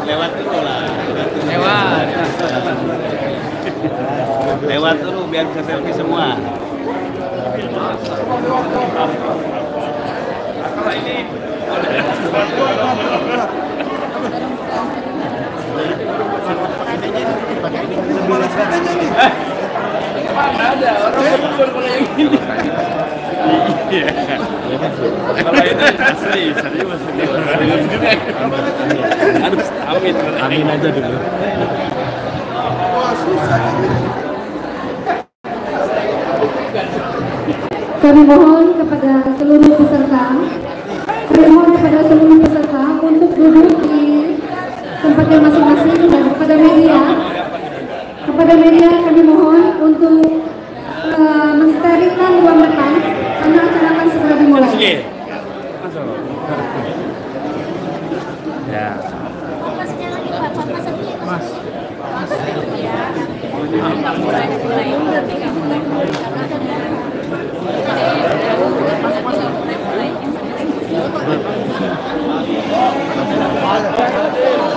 lewat dulu lah. Lewat. Lewat dulu biar bisa selfie semua. Ini mana ada orang berkumpul kalau yang ini. Iya. Kalau itu asli, serius juga. Harus amin aja dulu. Kami mohon kepada seluruh peserta untuk duduk di tempatnya masing-masing, dan kepada media kami mohon untuk mensterilkan ruang depan karena acara akan segera dimulai. Ya.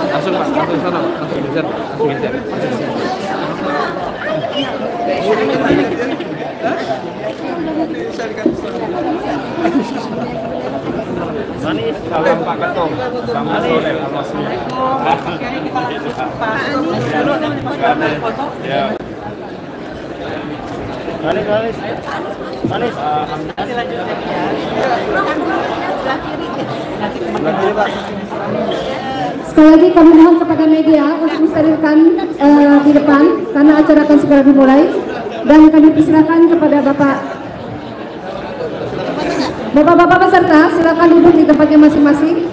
Langsung Pak, langsung sana, langsung geser. Manis, salam Pak Ketum, sama Soleh, sama semua. Ya. Manis. Nanti lanjut ya. Sekali lagi kami mohon kepada media untuk mensterilkan di depan karena acara akan segera dimulai, dan kami persilakan kepada bapak-bapak peserta, silakan duduk di tempatnya masing-masing.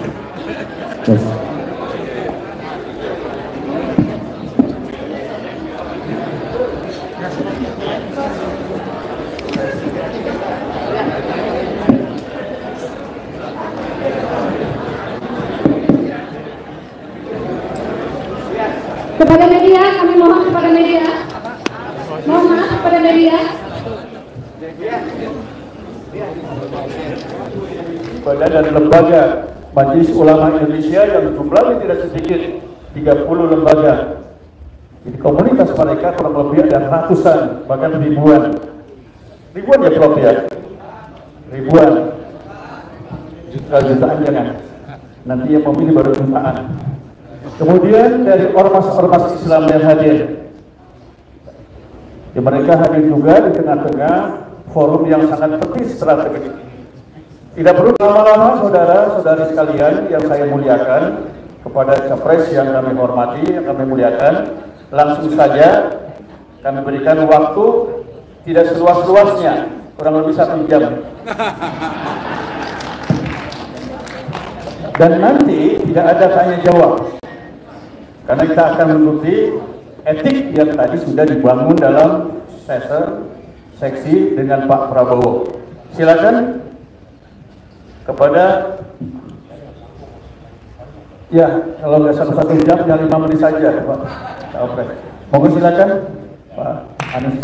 Kepada media, kami mohon kepada media. Mohon maaf kepada media. Badan dan lembaga Majelis Ulama Indonesia yang jumlahnya tidak sedikit, 30 lembaga. Jadi komunitas mereka kurang lebih ada ratusan, bahkan ribuan ya Prof ya, ribuan, jutaan jangan. Nanti yang memilih baru jutaan. Kemudian dari ormas-ormas Islam yang hadir, ya, mereka hadir juga di tengah-tengah forum yang sangat penting strategis. Tidak perlu lama-lama saudara-saudari sekalian yang saya muliakan, kepada capres yang kami hormati, yang kami muliakan, langsung saja kami berikan waktu tidak seluas-luasnya, kurang lebih 1 jam. Dan nanti tidak ada tanya jawab, karena kita akan mengikuti etik yang tadi sudah dibangun dalam seksi dengan Pak Prabowo. Silakan kepada, ya kalau nggak 1 jam ya 5 menit saja Pak Capres. Mohon silakan Pak Anies.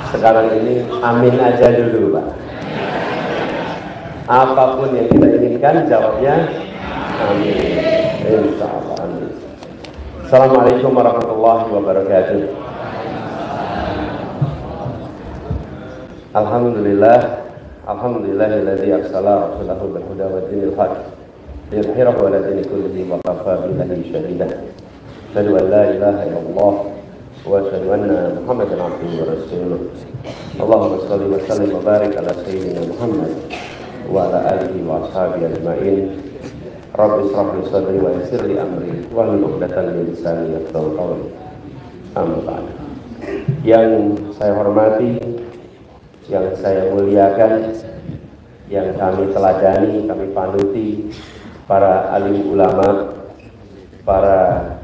Sekarang ini amin aja dulu Pak. Apapun yang kita inginkan jawabnya amin. Insya Allah amin. Assalamualaikum warahmatullahi wabarakatuh. Alhamdulillahilladzi arsala rasulahu bil huda wa dinil haq liyudhhirahu 'ala dini kullihi wa kafa billahi shahidan. Asyhadu an la ilaha illallah wa asyhadu anna Muhammadan abduhu wa rasuluh. Allahumma shalli wa sallim wa barik ala sayyidina Muhammad wa ala alihi wa ashabihi ajma'in. Rabbi shrah li sadri wa yassir li amri wahlul 'uqdatam min lisani yafqahu qawli. Amma ba'd. Yang saya hormati, yang saya muliakan, yang kami teladani, kami panuti, para alim ulama, para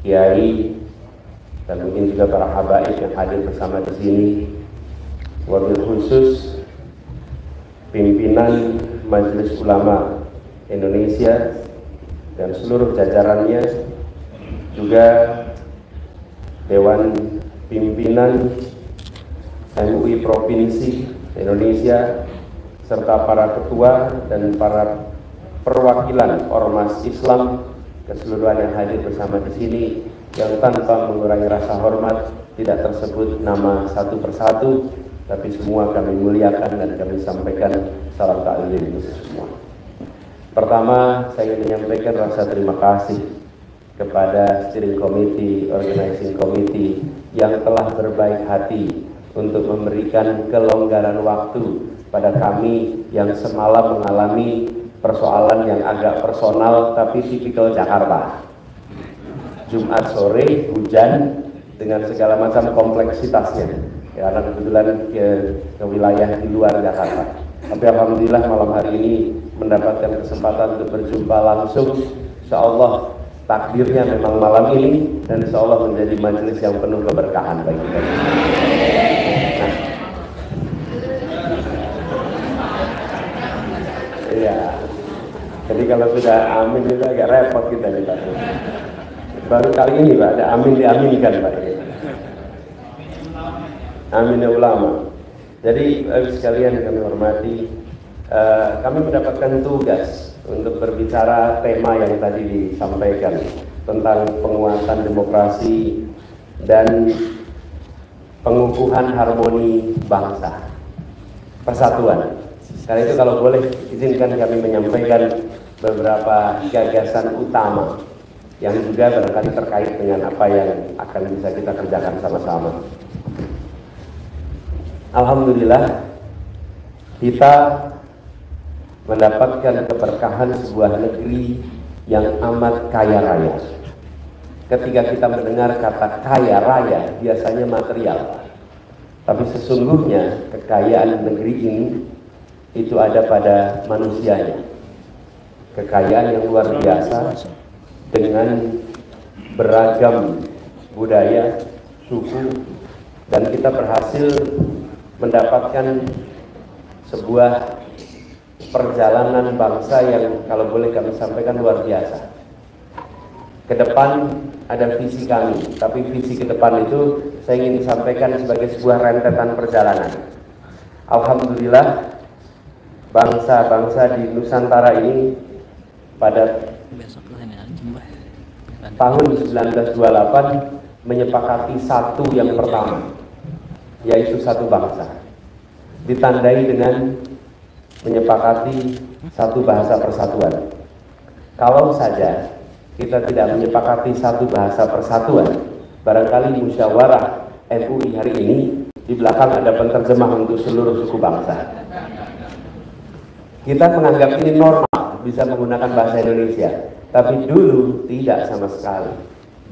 kiai, dan mungkin juga para habaib yang hadir bersama di sini. Wabil khusus pimpinan Majelis Ulama Indonesia dan seluruh jajarannya, juga Dewan Pimpinan MUI Provinsi Indonesia, serta para ketua dan para perwakilan ormas Islam keseluruhan yang hadir bersama di sini, yang tanpa mengurangi rasa hormat tidak tersebut nama satu persatu, tapi semua kami muliakan dan kami sampaikan salam taklim untuk semua. Pertama, saya ingin menyampaikan rasa terima kasih kepada Steering Committee, Organizing Committee yang telah berbaik hati untuk memberikan kelonggaran waktu pada kami yang semalam mengalami persoalan yang agak personal tapi tipikal Jakarta. Jumat sore hujan dengan segala macam kompleksitasnya, karena kebetulan ke wilayah di luar Jakarta. Tapi alhamdulillah malam hari ini mendapatkan kesempatan untuk berjumpa langsung. Insya Allah takdirnya memang malam ini, dan insya Allah menjadi majelis yang penuh keberkahan bagi kita. Iya. Jadi kalau sudah amin itu agak repot kita nih Pak. Baru kali ini Pak ada amin diaminkan Pak. Amin ya ulama. Jadi sekalian kami hormati, kami mendapatkan tugas untuk berbicara tema yang tadi disampaikan tentang penguatan demokrasi dan pengukuhan harmoni bangsa, persatuan. Karena itu kalau boleh izinkan kami menyampaikan beberapa gagasan utama yang juga barangkali terkait dengan apa yang akan bisa kita kerjakan sama-sama. Alhamdulillah kita mendapatkan keberkahan sebuah negeri yang amat kaya raya. Ketika kita mendengar kata kaya raya, biasanya material. Tapi sesungguhnya kekayaan negeri ini itu ada pada manusianya. Kekayaan yang luar biasa dengan beragam budaya, suku, dan kita berhasil mendapatkan sebuah perjalanan bangsa yang kalau boleh kami sampaikan luar biasa. Ke depan ada visi kami, tapi visi ke depan itu saya ingin sampaikan sebagai sebuah rentetan perjalanan. Alhamdulillah bangsa-bangsa di Nusantara ini pada tahun 1928 menyepakati satu yang pertama, yaitu satu bangsa, ditandai dengan menyepakati satu bahasa persatuan. Kalau saja kita tidak menyepakati satu bahasa persatuan, barangkali musyawarah MUI hari ini di belakang ada penerjemah untuk seluruh suku bangsa. Kita menganggap ini normal bisa menggunakan bahasa Indonesia, tapi dulu tidak sama sekali.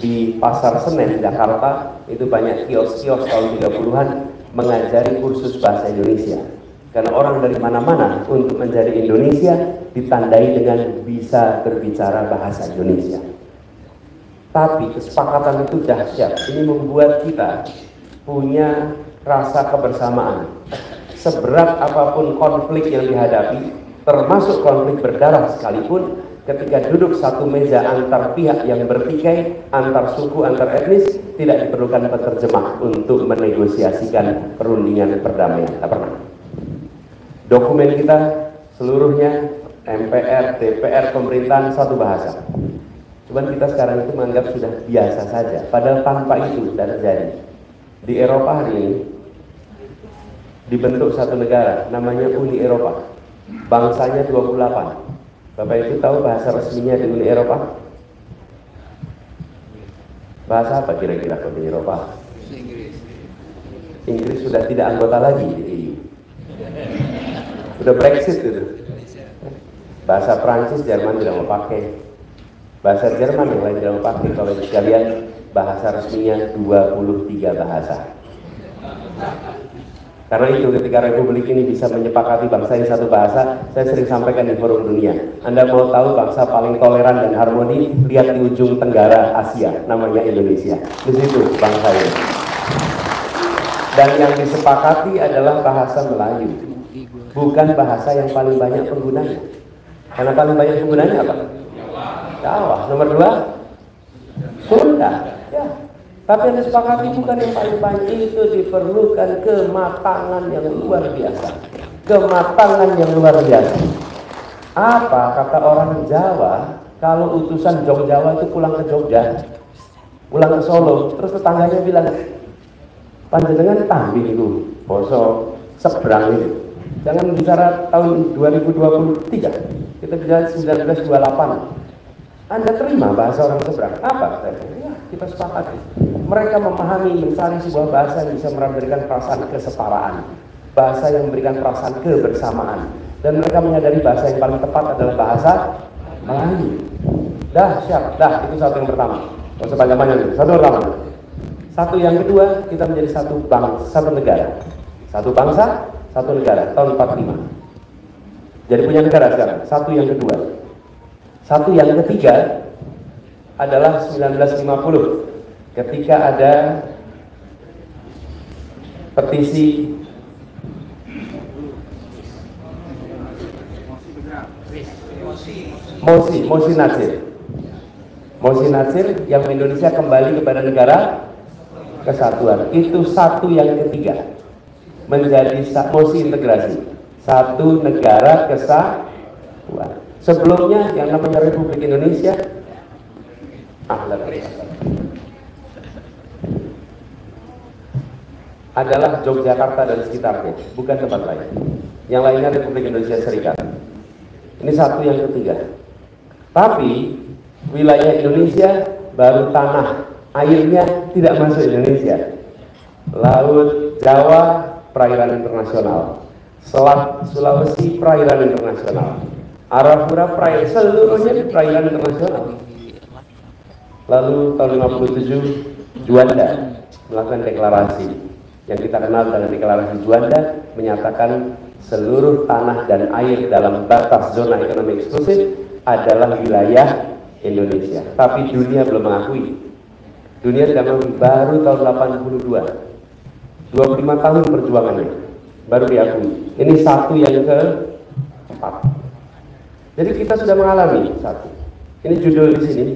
Di Pasar Senen, Jakarta, itu banyak kios-kios tahun 30-an mengajari kursus bahasa Indonesia. Karena orang dari mana-mana untuk menjadi Indonesia ditandai dengan bisa berbicara bahasa Indonesia. Tapi kesepakatan itu dahsyat. Ini membuat kita punya rasa kebersamaan. Seberat apapun konflik yang dihadapi, termasuk konflik berdarah sekalipun, ketika duduk satu meja antar pihak yang bertikai, antar suku, antar etnis, tidak diperlukan penerjemah untuk menegosiasikan perundingan perdamaian. Tak pernah. Dokumen kita seluruhnya MPR, DPR, pemerintahan satu bahasa. Cuman kita sekarang itu menganggap sudah biasa saja, padahal tanpa itu tidak terjadi. Di Eropa hari ini dibentuk satu negara, namanya Uni Eropa. Bangsanya 28. Bapak itu tahu bahasa resminya di Uni Eropa? Bahasa apa kira-kira kalau di Eropa? Inggris sudah tidak anggota lagi di EU. Sudah Brexit itu. Bahasa Prancis, Jerman tidak mau pakai. Bahasa Jerman yang lain tidak mau pakai. Kalau sekalian bahasa resminya 23 bahasa. Karena itu ketika Republik ini bisa menyepakati bangsa yang satu bahasa, saya sering sampaikan di forum dunia. Anda mau tahu bangsa paling toleran dan harmoni? Lihat di ujung tenggara Asia, namanya Indonesia. Di situ bangsa ini. Dan yang disepakati adalah bahasa Melayu. bukan bahasa yang paling banyak penggunanya. Karena paling banyak penggunanya apa? Jawa. Nomor 2 Sunda. Ya. Tapi yang disepakati bukan yang paling banyak, itu diperlukan kematangan yang luar biasa. Kematangan yang luar biasa. Apa kata orang Jawa kalau utusan Jogjawa itu pulang ke Jogja, pulang ke Solo, terus tetangganya bilang, panjenengan tambi itu, poso seberang itu. Jangan bicara tahun 2023, kita bicara 1928. Anda terima bahasa orang seberang? Apa? Ya, kita sepakati. Mereka memahami, mencari sebuah bahasa yang bisa memberikan perasaan kesetaraan, bahasa yang memberikan perasaan kebersamaan, dan mereka menyadari bahasa yang paling tepat adalah bahasa Melayu. Dahsyat, itu satu yang pertama. Gak usah panjang-panjang, satu pertama. Satu yang kedua, kita menjadi satu bangsa, satu negara. Satu bangsa, satu negara, tahun 45. Jadi punya negara sekarang. Satu yang kedua. Satu yang ketiga adalah 1950. Ketika ada petisi Mosi Nasir yang Indonesia kembali kepada negara kesatuan. Itu satu yang ketiga, menjadi mosi integrasi, satu negara kesatuan. Sebelumnya yang namanya Republik Indonesia adalah Yogyakarta dan sekitarnya, bukan tempat lain. Yang lainnya Republik Indonesia Serikat. Ini satu yang ketiga. Tapi wilayah Indonesia baru tanah, airnya tidak masuk Indonesia. Laut Jawa perairan internasional, Selat Sulawesi perairan internasional, Arafura perairan, seluruhnya di perairan internasional. Lalu tahun 57 Juanda melakukan deklarasi yang kita kenal dengan deklarasi Juanda, menyatakan seluruh tanah dan air dalam batas zona ekonomi eksklusif adalah wilayah Indonesia. Tapi dunia belum mengakui. Dunia tidak mengakui, baru tahun 82. 25 tahun perjuangannya baru diakui. Ini satu yang keempat. Jadi kita sudah mengalami satu. Ini judul di sini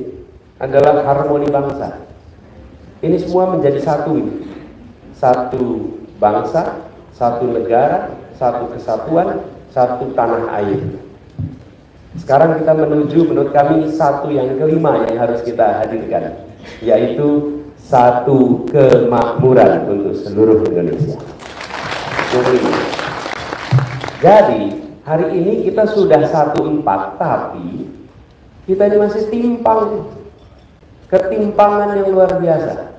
adalah harmoni bangsa. Ini semua menjadi satu ini. Satu bangsa, satu negara, satu kesatuan, satu tanah air. Sekarang kita menuju, menurut kami, satu yang kelima yang harus kita hadirkan, yaitu satu kemakmuran untuk seluruh Indonesia. Jadi hari ini kita sudah 1-4, tapi kita ini masih timpang, ketimpangan yang luar biasa.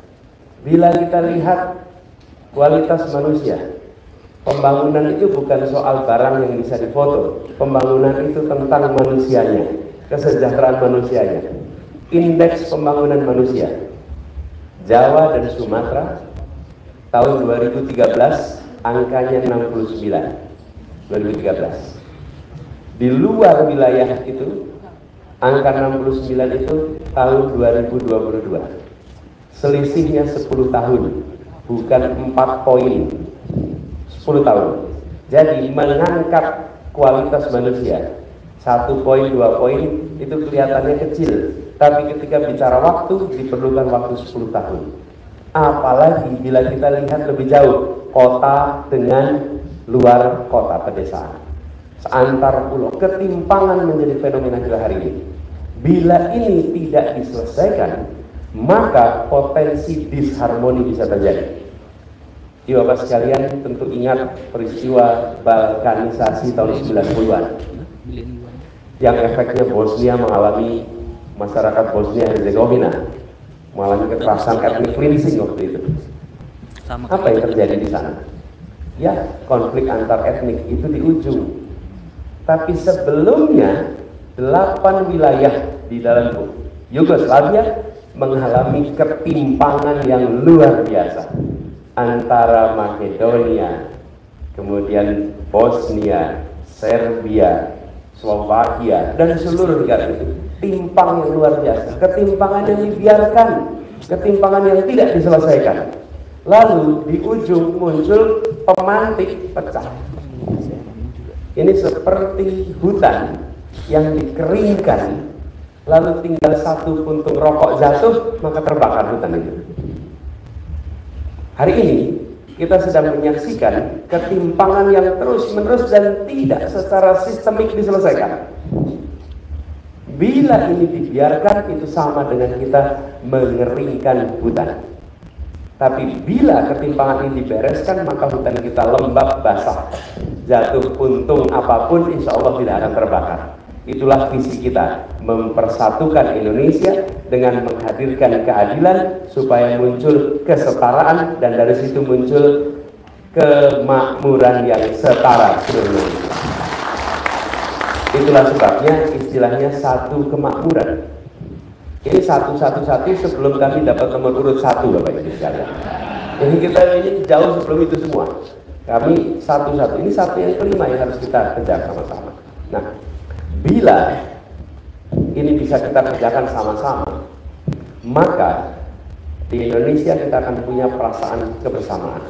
Bila kita lihat kualitas manusia, pembangunan itu bukan soal barang yang bisa difoto. Pembangunan itu tentang manusianya, kesejahteraan manusianya. Indeks pembangunan manusia Jawa dan Sumatera tahun 2013 angkanya 69. 2013. Di luar wilayah itu angka 69 itu tahun 2022. Selisihnya 10 tahun, bukan 4 poin. 10 tahun. Jadi mengangkat kualitas manusia 1 poin, 2 poin itu kelihatannya kecil, tapi ketika bicara waktu diperlukan waktu 10 tahun. Apalagi bila kita lihat lebih jauh, kota dengan luar kota pedesaan, seantar pulau, ketimpangan menjadi fenomena kita hari ini. Bila ini tidak diselesaikan, maka potensi disharmoni bisa terjadi. Bapak sekalian tentu ingat peristiwa balkanisasi tahun 90-an yang efeknya Bosnia mengalami, masyarakat Bosnia Herzegovina mengalami kekerasan etnik cleansing waktu itu. Apa yang terjadi di sana? Ya, konflik antar etnik itu di ujung. Tapi sebelumnya 8 wilayah di dalam Yugoslavia mengalami ketimpangan yang luar biasa. Antara Makedonia, kemudian Bosnia, Serbia, Slovakia, dan seluruh negara itu. Timpang yang luar biasa, ketimpangan yang dibiarkan, ketimpangan yang tidak diselesaikan. Lalu di ujung muncul pemantik pecah. Ini seperti hutan yang dikeringkan, lalu tinggal satu puntung rokok jatuh, maka terbakar hutan itu. Hari ini kita sedang menyaksikan ketimpangan yang terus-menerus dan tidak secara sistemik diselesaikan. Bila ini dibiarkan, itu sama dengan kita mengeringkan hutan. Tapi bila ketimpangan ini dibereskan, maka hutan kita lembab basah. Jatuh puntung apapun, insya Allah tidak akan terbakar. Itulah visi kita, mempersatukan Indonesia dengan menghadirkan keadilan supaya muncul kesetaraan dan dari situ muncul kemakmuran yang setara seluruh Indonesia. Itulah sebabnya istilahnya satu kemakmuran. Ini satu sebelum kami dapat nomor urut 1, Bapak Ibu sekalian. Jadi kita ini jauh sebelum itu semua. Kami satu. Ini satu yang kelima yang harus kita kejar sama-sama. Nah, bila ini bisa kita kerjakan sama-sama, maka di Indonesia kita akan punya perasaan kebersamaan.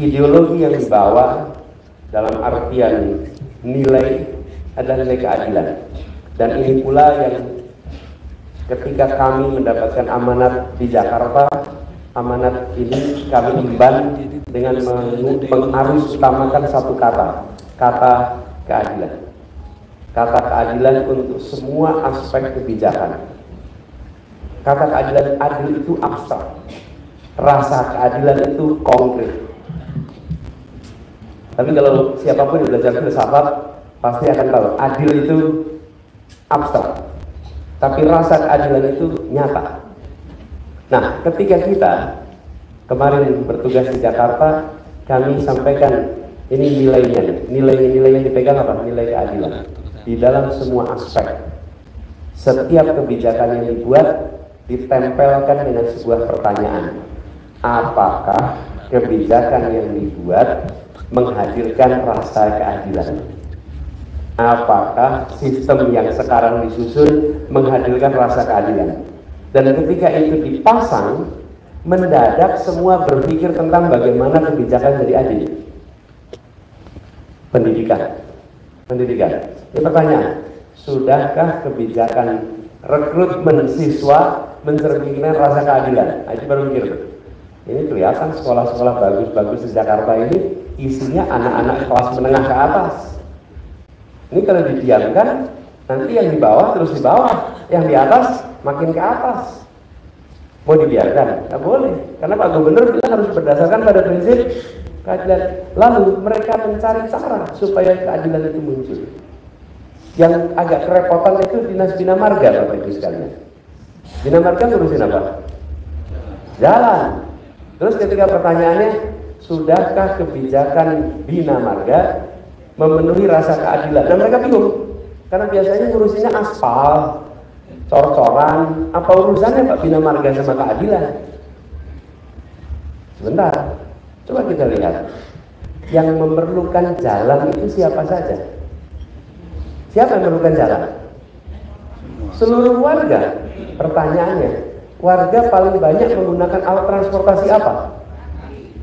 Ideologi yang dibawa dalam artian nilai adalah nilai keadilan. Dan ini pula yang ketika kami mendapatkan amanat di Jakarta, amanat ini kami emban dengan mengarus utamakan satu kata keadilan. Kata keadilan untuk semua aspek kebijakan. Kata keadilan adil itu abstrak. Rasa keadilan itu konkret. Tapi kalau siapapun yang belajar filsafat pasti akan tahu adil itu abstrak. Tapi rasa keadilan itu nyata. Nah, ketika kita kemarin bertugas di Jakarta, kami sampaikan ini nilainya. Nilai yang dipegang apa? Nilai keadilan. Di dalam semua aspek. Setiap kebijakan yang dibuat ditempelkan dengan sebuah pertanyaan. Apakah kebijakan yang dibuat menghadirkan rasa keadilan? Apakah sistem yang sekarang disusun menghadirkan rasa keadilan? Dan ketika itu dipasang, mendadak semua berpikir tentang bagaimana kebijakan jadi adil. Pendidikan. Ini pertanyaan, sudahkah kebijakan rekrutmen siswa mencerminkan rasa keadilan? Itu baru mikir. Ini kelihatan sekolah-sekolah bagus-bagus di Jakarta ini isinya anak-anak kelas menengah ke atas. Ini kalau didiamkan, nanti yang di bawah terus di bawah, yang di atas makin ke atas. Mau dibiarkan? Nggak boleh, karena Pak Gubernur bilang harus berdasarkan pada prinsip keadilan. Lalu mereka mencari cara supaya keadilan itu muncul. Yang agak kerepotan itu Dinas Bina Marga, Bapak Ibu sekalian. Bina Marga ngurusin apa? Jalan. Terus ketika pertanyaannya, sudahkah kebijakan Bina Marga memenuhi rasa keadilan? Dan mereka bingung, karena biasanya ngurusinnya aspal, cor-coran. Apa urusannya Pak Bina Marga sama keadilan? Sebentar, coba kita lihat. Yang memerlukan jalan itu siapa saja? Siapa yang memerlukan jalan? Seluruh warga. Pertanyaannya, warga paling banyak menggunakan alat transportasi apa?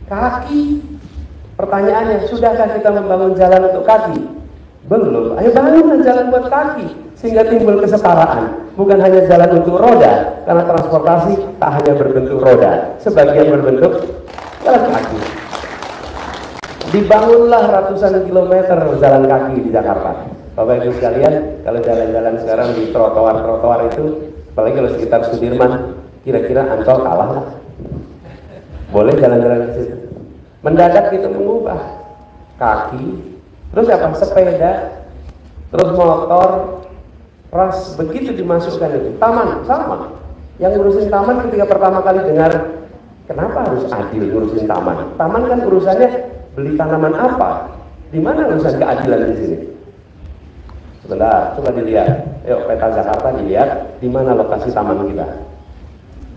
Kaki. Pertanyaannya, sudahkah kita membangun jalan untuk kaki? Belum. Ayo bangun jalan buat kaki sehingga timbul kesetaraan. Bukan hanya jalan untuk roda, karena transportasi tak hanya berbentuk roda, sebagian berbentuk jalan kaki. Dibangunlah ratusan kilometer jalan kaki di Jakarta. Bapak Ibu sekalian, kalau jalan-jalan sekarang di trotoar-trotoar itu, apalagi kalau sekitar Sudirman, kira-kira Ancol kalah lah. Boleh jalan-jalan di situ. Mendadak kita mengubah kaki, terus apa? Sepeda, terus motor, ras, begitu dimasukkan itu. Taman, sama. Yang ngurusin taman ketika pertama kali dengar, kenapa harus adil ngurusin taman? Taman kan urusannya beli tanaman apa? Di mana urusan keadilan di sini? Sebentar, coba dilihat. Yuk, peta Jakarta dilihat, di mana lokasi taman kita.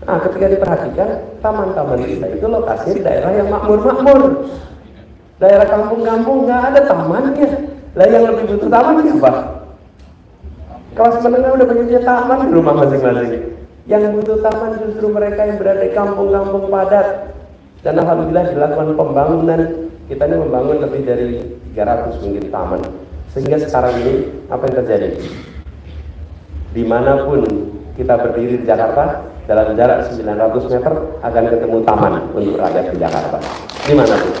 Nah, ketika diperhatikan, taman-taman kita itu lokasi di daerah yang makmur-makmur. Daerah kampung-kampung nggak ada tamannya. Lah yang lebih butuh taman siapa? Kelas menengah udah punya taman di rumah masing-masing. Yang butuh taman justru mereka yang berada di kampung-kampung padat. Dan alhamdulillah dilakukan pembangunan kita ini membangun lebih dari 300 mungkin taman. Sehingga sekarang ini apa yang terjadi? Dimanapun kita berdiri di Jakarta, dalam jarak 900 meter akan ketemu taman untuk rakyat di Jakarta. Dimanapun.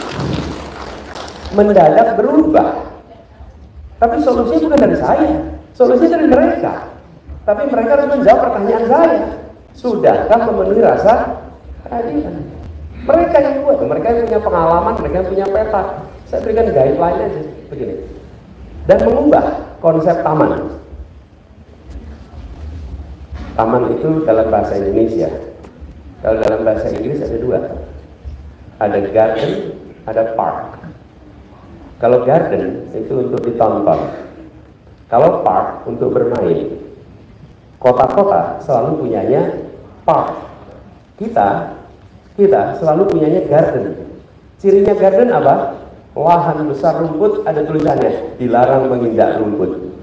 Mendadak berubah. Tapi solusinya bukan dari saya, solusinya dari mereka. Tapi mereka harus menjawab pertanyaan saya. Sudahkah memenuhi rasa keadilan? Mereka yang buat, mereka yang punya pengalaman, mereka yang punya peta. Saya berikan guideline aja, begini. Dan mengubah konsep taman. Taman itu dalam bahasa Indonesia. Kalau dalam bahasa Inggris ada dua. Ada garden, ada park. Kalau garden itu untuk ditonton. Kalau park untuk bermain. Kota-kota selalu punyanya park. Kita selalu punyanya garden. Cirinya garden apa? Lahan besar rumput, ada tulisannya dilarang menginjak rumput.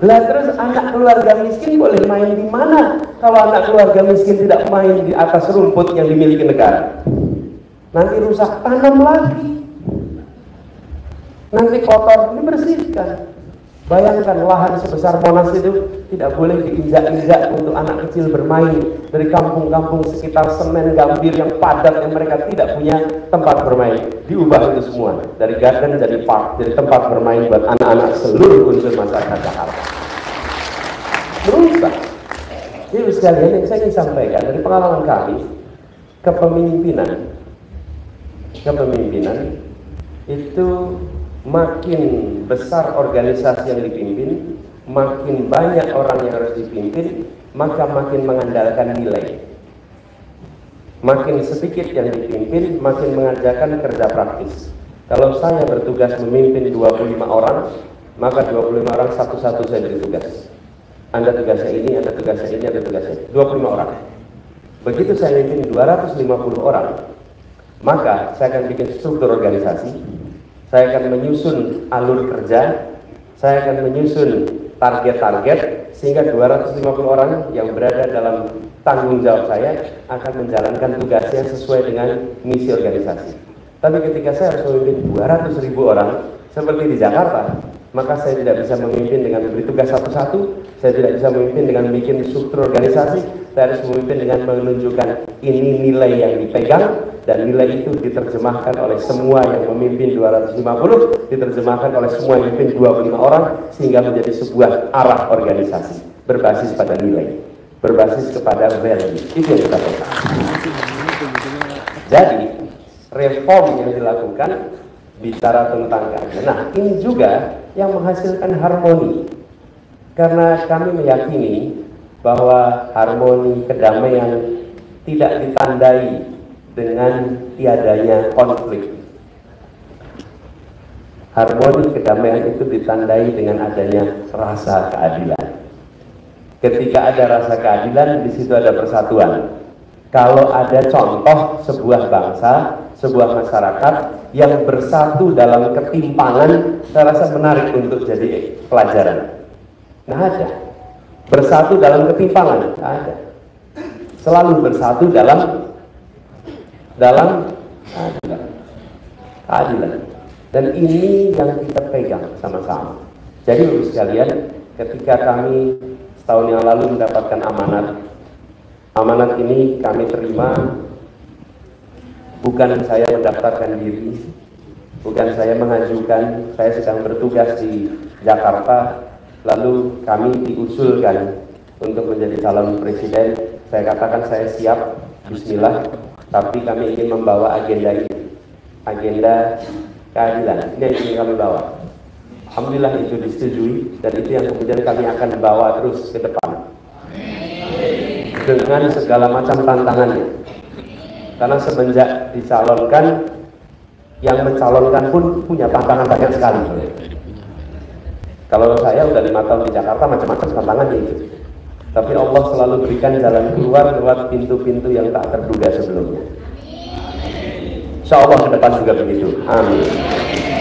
Lah terus anak keluarga miskin boleh main di mana kalau anak keluarga miskin tidak main di atas rumput yang dimiliki negara? Nanti rusak tanam lagi, nanti kotor, dibersihkan. Bayangkan lahan sebesar Monas itu tidak boleh diinjak-injak untuk anak kecil bermain dari kampung-kampung sekitar Senen, Gambir yang padat yang mereka tidak punya tempat bermain. Diubah itu semua dari garden jadi park, jadi tempat bermain buat anak-anak seluruh unsur masyarakat Jakarta. Berubah. Jadi sekalian yang saya ingin sampaikan dari pengalaman kami, kepemimpinan itu makin besar organisasi yang dipimpin, makin banyak orang yang harus dipimpin, maka makin mengandalkan nilai. Makin sedikit yang dipimpin, makin mengajarkan kerja praktis. Kalau saya bertugas memimpin 25 orang, maka 25 orang satu-satu saya beri tugas. Anda tugasnya ini, Anda tugasnya ini, Anda tugasnya ini. 25 orang. Begitu saya memimpin 250 orang, maka saya akan bikin struktur organisasi. Saya akan menyusun alur kerja, saya akan menyusun target-target, sehingga 250 orang yang berada dalam tanggung jawab saya akan menjalankan tugasnya sesuai dengan misi organisasi. Tapi ketika saya harus memimpin 200.000 orang, seperti di Jakarta, maka saya tidak bisa memimpin dengan beri tugas satu-satu, saya tidak bisa memimpin dengan bikin struktur organisasi, saya harus memimpin dengan menunjukkan ini nilai yang dipegang, dan nilai itu diterjemahkan oleh semua yang memimpin 250, diterjemahkan oleh semua yang memimpin 25 orang, sehingga menjadi sebuah arah organisasi berbasis pada nilai, berbasis kepada value. Itu yang kita lakukan. Jadi reform yang dilakukan bicara tentang keadilan. Nah, ini juga yang menghasilkan harmoni, karena kami meyakini bahwa harmoni kedamaian tidak ditandai dengan tiadanya konflik. Harmoni kedamaian itu ditandai dengan adanya rasa keadilan. Ketika ada rasa keadilan, di situ ada persatuan. Kalau ada contoh sebuah bangsa, sebuah masyarakat yang bersatu dalam ketimpangan, saya rasa menarik untuk jadi pelajaran. Nah, ada bersatu dalam ketimpangan, ada. Selalu bersatu dalam keadilan. Dan ini yang kita pegang sama-sama. Jadi Bapak sekalian, ketika kami setahun yang lalu mendapatkan amanat ini kami terima. Bukan saya mendaftarkan diri, bukan saya mengajukan, saya sedang bertugas di Jakarta, lalu kami diusulkan untuk menjadi calon presiden. Saya katakan saya siap, bismillah, tapi kami ingin membawa agenda ini, agenda keadilan. Ini yang ingin kami bawa. Alhamdulillah itu disetujui, dan itu yang kemudian kami akan bawa terus ke depan dengan segala macam tantangannya. Karena semenjak dicalonkan, yang mencalonkan pun punya tantangan banyak sekali. Kalau saya udah 5 tahun di Jakarta, macam-macam tantangannya itu. Tapi Allah selalu berikan jalan keluar lewat pintu-pintu yang tak terduga sebelumnya. Insya Allah ke depan juga begitu. Amin.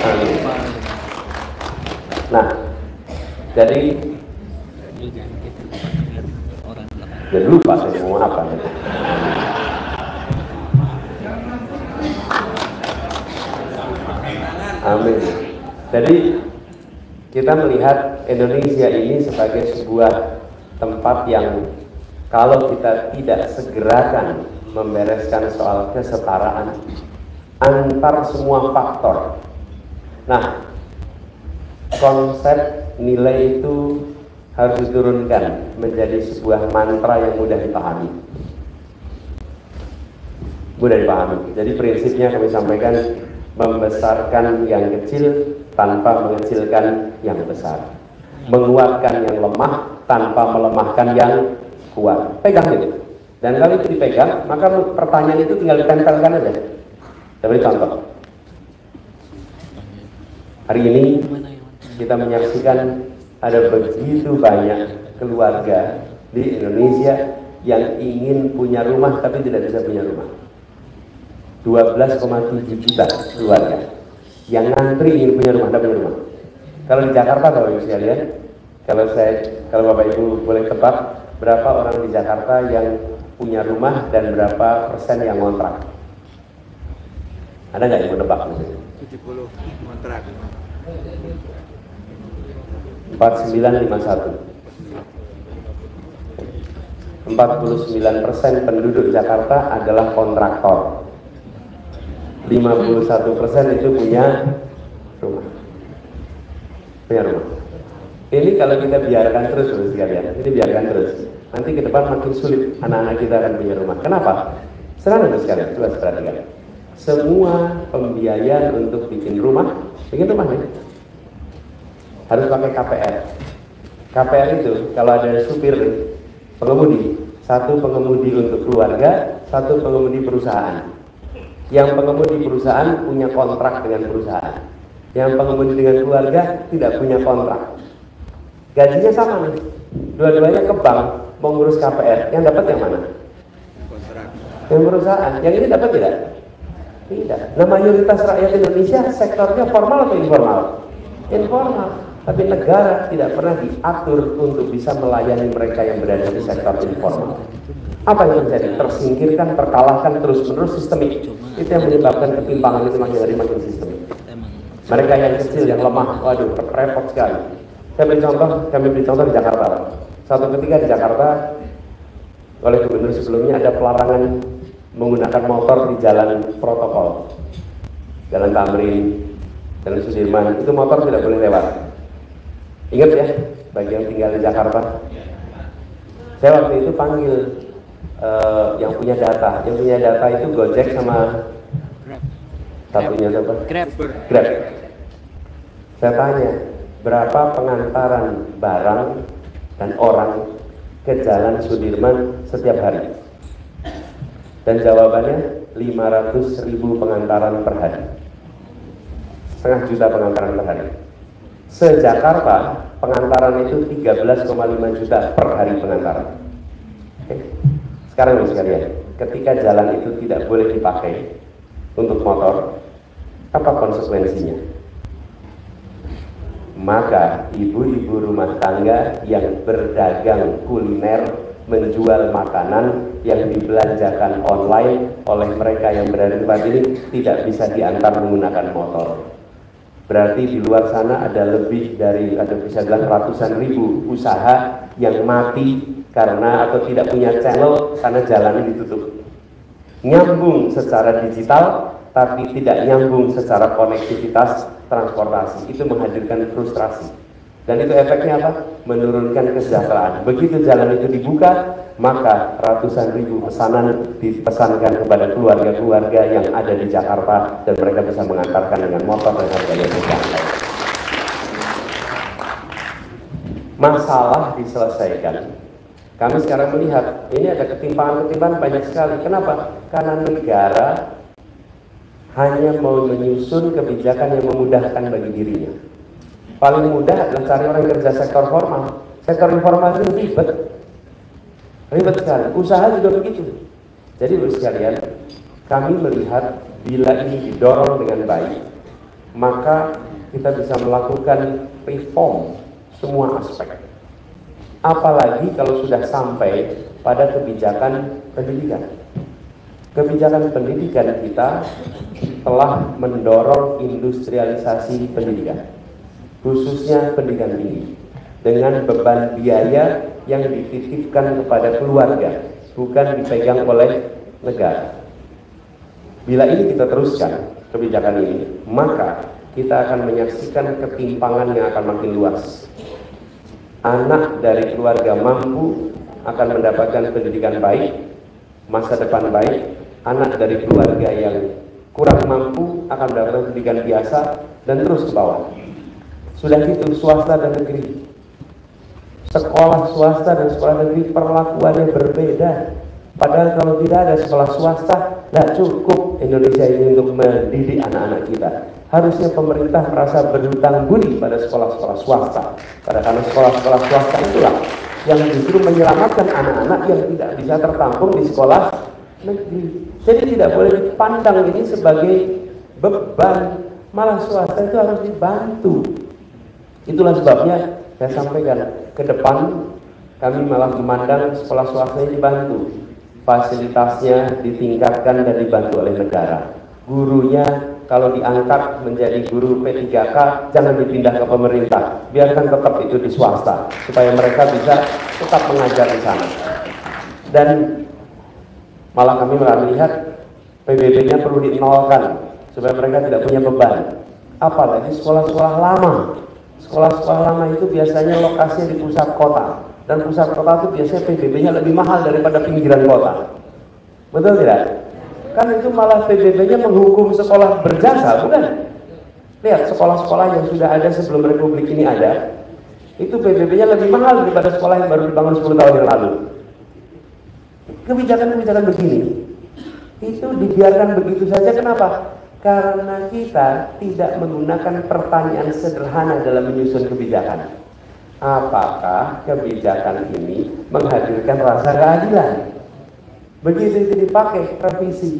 Amin. Nah, jadi lupa saya mau apa. Amin. Jadi kita melihat Indonesia ini sebagai sebuah tempat yang kalau kita tidak segerakan membereskan soal kesetaraan antar semua faktor. Nah, konsep nilai itu harus diturunkan menjadi sebuah mantra yang mudah dipahami. Mudah dipahami. Jadi prinsipnya kami sampaikan, membesarkan yang kecil tanpa mengecilkan yang besar, menguatkan yang lemah tanpa melemahkan yang kuat. Pegang itu. Dan kalau itu dipegang, maka pertanyaan itu tinggal ditempelkan aja. Saya beri contoh. Hari ini kita menyaksikan ada begitu banyak keluarga di Indonesia yang ingin punya rumah tapi tidak bisa punya rumah. 12,7 juta keluarga yang ngantri ingin punya rumah, tidak punya rumah. Kalau di Jakarta, Bapak Ibu sekalian, kalau Bapak Ibu boleh tebak, berapa orang di Jakarta yang punya rumah dan berapa persen yang ngontrak? Ada nggak yang mau nebak? 70 kontrak. 4951. 49% penduduk Jakarta adalah kontraktor. 51% itu punya rumah. Punya rumah. Ini kalau kita biarkan terus, sekalian, ini biarkan terus. Nanti ke depan makin sulit anak-anak kita akan punya rumah. Kenapa? Sederhana sekalian, coba perhatikan. Semua pembiayaan untuk bikin rumah nih, harus pakai KPR. KPR itu kalau ada supir pengemudi, satu pengemudi untuk keluarga, satu pengemudi perusahaan. Yang pengemudi perusahaan punya kontrak dengan perusahaan. Yang pengemudi dengan keluarga tidak punya kontrak. Gajinya sama nih, dua-duanya ke bank mau ngurus KPR. Yang dapat yang mana? Kontrak. Yang perusahaan. Yang ini dapat tidak? Tidak. Nah, mayoritas rakyat Indonesia sektornya formal atau informal? Informal. Tapi negara tidak pernah diatur untuk bisa melayani mereka yang berada di sektor informal. Apa yang terjadi? Tersingkirkan, terkalahkan terus-menerus sistemik. Itu yang menyebabkan ketimpangan itu makin hari makin sistemik. Mereka yang kecil, yang lemah, waduh, repot sekali. Kami beri contoh di Jakarta. Suatu ketika di Jakarta, oleh gubernur sebelumnya ada pelarangan menggunakan motor di jalan protokol, Jalan Tamrin, Jalan Sudirman, itu motor tidak boleh lewat. Ingat ya, bagi yang tinggal di Jakarta. Saya waktu itu panggil yang punya data itu Gojek sama satunya siapa? Grab. Saya tanya, berapa pengantaran barang dan orang ke Jalan Sudirman setiap hari? Dan jawabannya 500.000 pengantaran per hari. 0,5 juta pengantaran per hari. Se-Jakarta pengantaran itu 13,5 juta per hari pengantaran. Oke. Sekarang sekalian, ketika jalan itu tidak boleh dipakai untuk motor, apa konsekuensinya? Maka ibu-ibu rumah tangga yang berdagang kuliner, menjual makanan yang dibelanjakan online oleh mereka yang berada di tempat ini tidak bisa diantar menggunakan motor. Berarti di luar sana ada lebih dari, ada bisa bilang ratusan ribu usaha yang mati karena atau tidak punya channel karena jalannya ditutup. Nyambung secara digital tapi tidak nyambung secara konektivitas transportasi. Itu menghadirkan frustrasi. Dan itu efeknya apa? Menurunkan kesejahteraan. Begitu jalan itu dibuka, maka ratusan ribu pesanan dipesankan kepada keluarga-keluarga yang ada di Jakarta dan mereka bisa mengantarkan dengan motor dan harganya murah. Masalah diselesaikan. Kami sekarang melihat ini ada ketimpangan-ketimpangan banyak sekali. Kenapa? Karena negara hanya mau menyusun kebijakan yang memudahkan bagi dirinya. Paling mudah adalah cari orang kerja sektor formal. Sektor informal itu ribet sekali. Usaha juga begitu. Jadi Bapak sekalian, kami melihat bila ini didorong dengan baik, maka kita bisa melakukan reform semua aspek. Apalagi kalau sudah sampai pada kebijakan pendidikan. kebijakan pendidikan kita telah mendorong industrialisasi pendidikan, khususnya pendidikan tinggi, dengan beban biaya yang dititipkan kepada keluarga, bukan dipegang oleh negara. Bila ini kita teruskan kebijakan ini, maka kita akan menyaksikan ketimpangan yang akan makin luas. Anak dari keluarga mampu akan mendapatkan pendidikan baik, masa depan baik. Anak dari keluarga yang kurang mampu akan mendapatkan pendidikan biasa dan terus ke bawah. Sudah gitu swasta dan negeri. Sekolah swasta dan sekolah negeri perlakuannya berbeda. Padahal kalau tidak ada sekolah swasta, tidak cukup Indonesia ini untuk mendidik anak-anak kita. Harusnya pemerintah merasa berhutang budi pada sekolah-sekolah swasta. Karena sekolah-sekolah swasta itulah yang justru menyelamatkan anak-anak yang tidak bisa tertampung di sekolah negeri. Jadi tidak boleh dipandang ini sebagai beban, malah swasta itu harus dibantu. Itulah sebabnya saya sampaikan ke depan kami malah memandang sekolah swasta ini dibantu, fasilitasnya ditingkatkan dan dibantu oleh negara. Gurunya kalau diangkat menjadi guru P3K jangan dipindah ke pemerintah, biarkan tetap itu di swasta supaya mereka bisa tetap mengajar di sana. Dan malah kami melihat PBB-nya perlu dinolkan supaya mereka tidak punya beban. Apalagi sekolah-sekolah lama. Sekolah-sekolah lama itu biasanya lokasinya di pusat kota, dan pusat kota itu biasanya PBB-nya lebih mahal daripada pinggiran kota. Betul tidak? Kan itu malah PBB-nya menghukum sekolah berjasa, bukan? Lihat sekolah-sekolah yang sudah ada sebelum Republik ini ada, itu PBB-nya lebih mahal daripada sekolah yang baru dibangun 10 tahun yang lalu. Kebijakan-kebijakan begini itu dibiarkan begitu saja. Kenapa? Karena kita tidak menggunakan pertanyaan sederhana dalam menyusun kebijakan. Apakah kebijakan ini menghadirkan rasa keadilan? Begitu itu dipakai, revisi.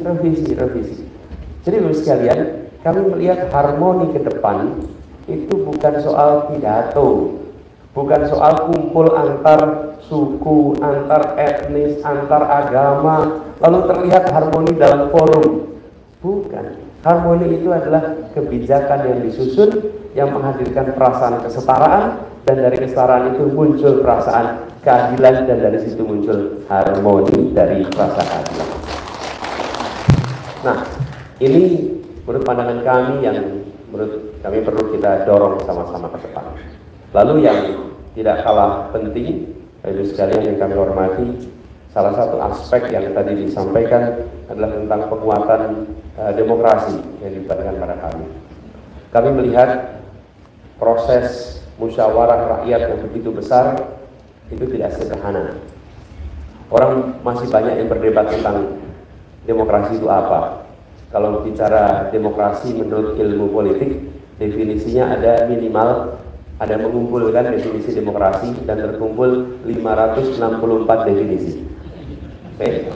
Jadi Bapak sekalian, kami melihat harmoni ke depan itu bukan soal pidato, bukan soal kumpul antar suku, antar etnis, antar agama, lalu terlihat harmoni dalam forum. Bukan. Harmoni itu adalah kebijakan yang disusun yang menghadirkan perasaan kesetaraan, dan dari kesetaraan itu muncul perasaan keadilan, dan dari situ muncul harmoni dari rasa keadilan. Nah, ini menurut pandangan kami yang menurut kami perlu kita dorong sama-sama ke depan. Lalu yang tidak kalah penting, Bapak sekalian yang kami hormati, salah satu aspek yang tadi disampaikan adalah tentang penguatan demokrasi yang diberikan pada kami. Kami melihat proses musyawarah rakyat yang begitu besar itu tidak sederhana. Orang masih banyak yang berdebat tentang demokrasi itu apa. Kalau bicara demokrasi menurut ilmu politik, definisinya ada minimal, ada mengumpulkan definisi demokrasi dan terkumpul 564 definisi. Oke.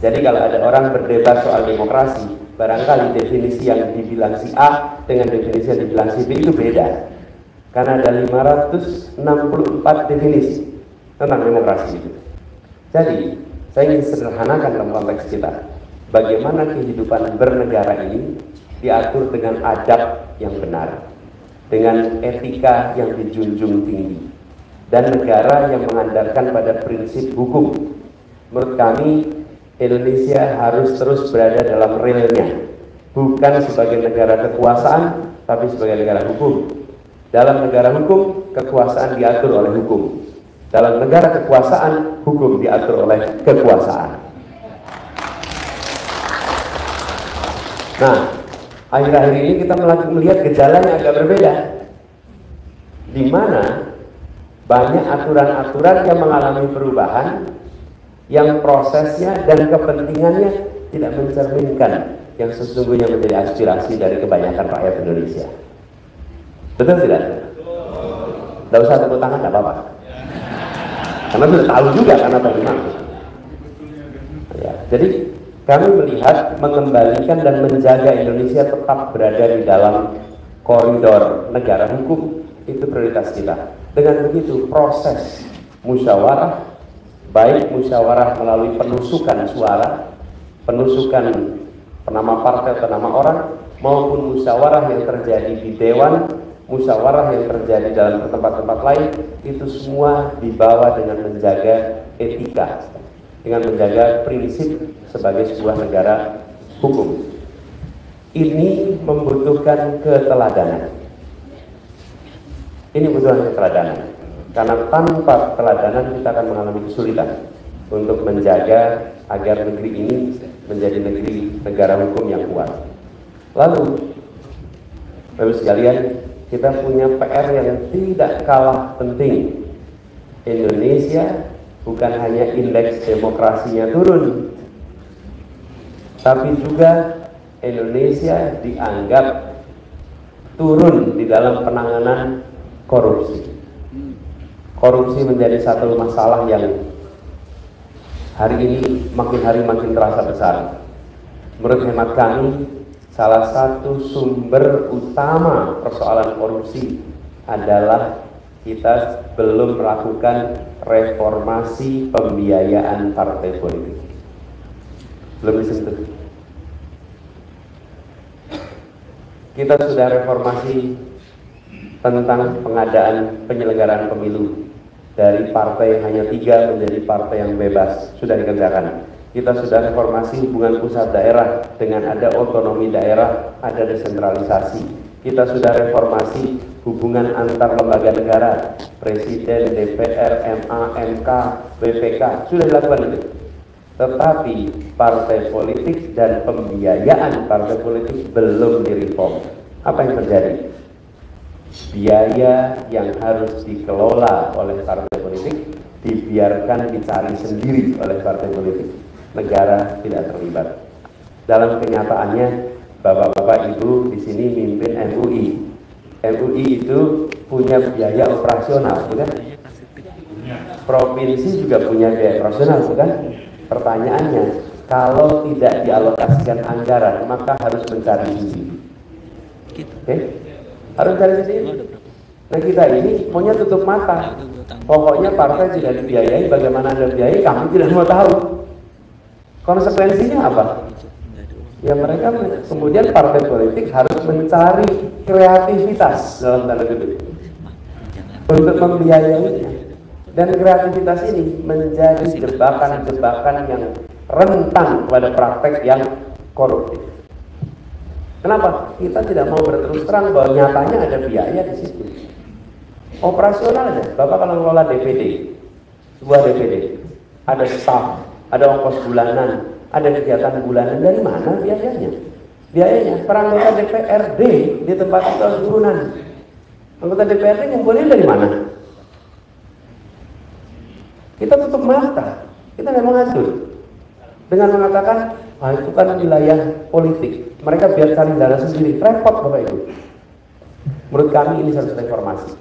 Jadi kalau ada orang berdebat soal demokrasi, barangkali definisi yang dibilang si A dengan definisi yang dibilang si B itu beda. Karena ada 564 definisi tentang demokrasi itu. Jadi, saya ingin sederhanakan dalam konteks kita. Bagaimana kehidupan bernegara ini diatur dengan adab yang benar, dengan etika yang dijunjung tinggi, dan negara yang mengandalkan pada prinsip hukum. Menurut kami, Indonesia harus terus berada dalam realnya, bukan sebagai negara kekuasaan, tapi sebagai negara hukum. Dalam negara hukum, kekuasaan diatur oleh hukum. Dalam negara kekuasaan, hukum diatur oleh kekuasaan. Nah, akhir-akhir ini kita melihat gejala yang agak berbeda, di mana banyak aturan-aturan yang mengalami perubahan, yang prosesnya dan kepentingannya tidak mencerminkan yang sesungguhnya menjadi aspirasi dari kebanyakan rakyat Indonesia. Betul tidak? Tidak usah tepuk tangan, tidak apa-apa. Karena sudah tahu juga karena bagaimana. Ya, jadi kami melihat mengembalikan dan menjaga Indonesia tetap berada di dalam koridor negara hukum itu prioritas kita. Dengan begitu proses musyawarah, baik musyawarah melalui penusukan suara penusukan penama partai atau nama orang, maupun musyawarah yang terjadi di dewan, musyawarah yang terjadi dalam tempat-tempat lain, itu semua dibawa dengan menjaga etika, dengan menjaga prinsip sebagai sebuah negara hukum. Ini membutuhkan keteladanan. Ini membutuhkan keteladanan. Karena tanpa keteladanan kita akan mengalami kesulitan untuk menjaga agar negeri ini menjadi negara hukum yang kuat. Lalu, Bapak sekalian, kita punya PR yang tidak kalah penting. Indonesia bukan hanya indeks demokrasinya turun, tapi juga Indonesia dianggap turun di dalam penanganan korupsi. Korupsi menjadi satu masalah yang hari ini makin hari makin terasa besar. Menurut hemat kami, salah satu sumber utama persoalan korupsi adalah kita belum melakukan reformasi pembiayaan partai politik. Belum disentuh. Kita sudah reformasi tentang pengadaan penyelenggaraan pemilu dari partai hanya 3 menjadi partai yang bebas, sudah dikerjakan. Kita sudah reformasi hubungan pusat daerah dengan ada otonomi daerah, ada desentralisasi. Kita sudah reformasi hubungan antar lembaga negara, presiden, DPR, MA, MK, BPK, sudah dilakukan itu. Tetapi partai politik dan pembiayaan partai politik belum direform. Apa yang terjadi? Biaya yang harus dikelola oleh partai politik dibiarkan dicari sendiri oleh partai politik. Negara tidak terlibat. Dalam kenyataannya, Bapak-bapak Ibu di sini mimpin MUI. MUI itu punya biaya operasional, bukan? Provinsi juga punya biaya operasional, bukan? Pertanyaannya, kalau tidak dialokasikan anggaran, maka harus mencari sendiri. Oke? Harus cari sendiri. Nah, kita ini maunya tutup mata. Pokoknya partai tidak dibiayai, bagaimana Anda biayai, kami tidak mau tahu. Konsekuensinya apa? Ya mereka kemudian partai politik harus mencari kreativitas dalam tanda kutip untuk membiayainya. Dan kreativitas ini menjadi jebakan-jebakan yang rentan pada praktek yang koruptif. Kenapa? Kita tidak mau berterus terang bahwa nyatanya ada biaya di situ. Operasional aja. Bapak kalau ngelola DPD, sebuah DPD, ada staff, ada ongkos bulanan, ada kegiatan bulanan, dari mana biayanya? Biayanya per anggota DPRD di tempat itu turunan. Anggota DPRD ngumpulin dari mana? Kita tutup mata, kita nggak mengatur dengan mengatakan, itu kan wilayah politik. Mereka biar cari dana sendiri, repot Bapak Ibu. Menurut kami ini harus reformasi.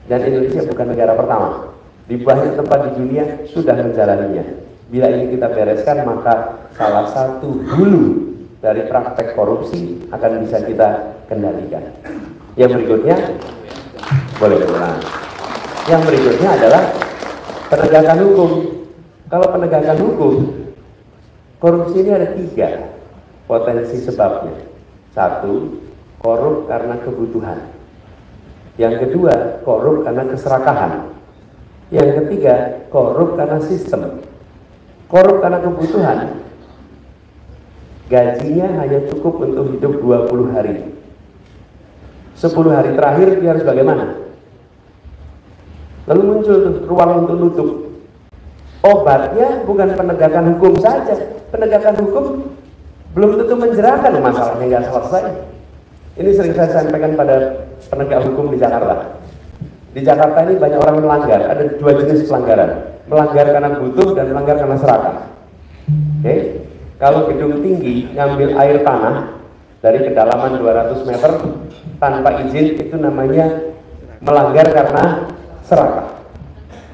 Dan Indonesia bukan negara pertama. Di banyak tempat di dunia sudah menjalaninya. Bila ini kita bereskan, maka salah satu hulu dari praktek korupsi akan bisa kita kendalikan. Yang berikutnya, boleh diulang. Yang berikutnya adalah penegakan hukum. Kalau penegakan hukum, korupsi ini ada 3 potensi sebabnya. 1, korup karena kebutuhan. Yang kedua, korup karena keserakahan. Yang ketiga, korup karena sistem. Korup karena kebutuhan. Gajinya hanya cukup untuk hidup 20 hari. 10 hari terakhir dia harus bagaimana? Lalu muncul ruang untuk nutup. Obatnya bukan penegakan hukum saja. Penegakan hukum belum tentu menjerahkan, masalahnya nggak selesai. Ini sering saya sampaikan pada penegak hukum di Jakarta. Di Jakarta ini banyak orang melanggar. Ada 2 jenis pelanggaran. Melanggar karena butuh dan melanggar karena serakah. Oke? Kalau gedung tinggi ngambil air tanah dari kedalaman 200 meter tanpa izin, itu namanya melanggar karena serakah.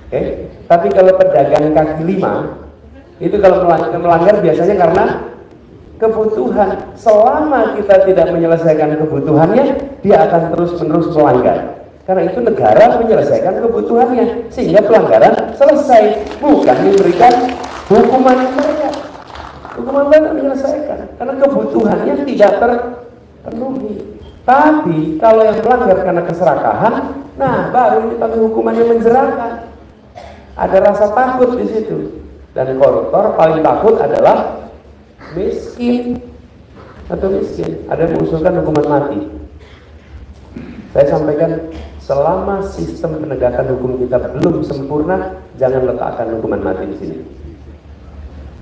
Oke? Tapi kalau pedagang kaki 5 itu kalau melanggar biasanya karena kebutuhan. Selama kita tidak menyelesaikan kebutuhannya, dia akan terus-menerus melanggar. Karena itu negara menyelesaikan kebutuhannya sehingga pelanggaran selesai, bukan memberikan hukuman yang banyak. Hukuman mati menyelesaikan karena kebutuhannya tidak terpenuhi. Tapi kalau yang melanggar karena keserakahan, nah baru ini pakai hukuman yang menjerakan. Ada rasa takut di situ. Dan koruptor paling takut adalah miskin atau miskin. Ada yang mengusulkan hukuman mati. Saya sampaikan, selama sistem penegakan hukum kita belum sempurna, jangan letakkan hukuman mati di sini.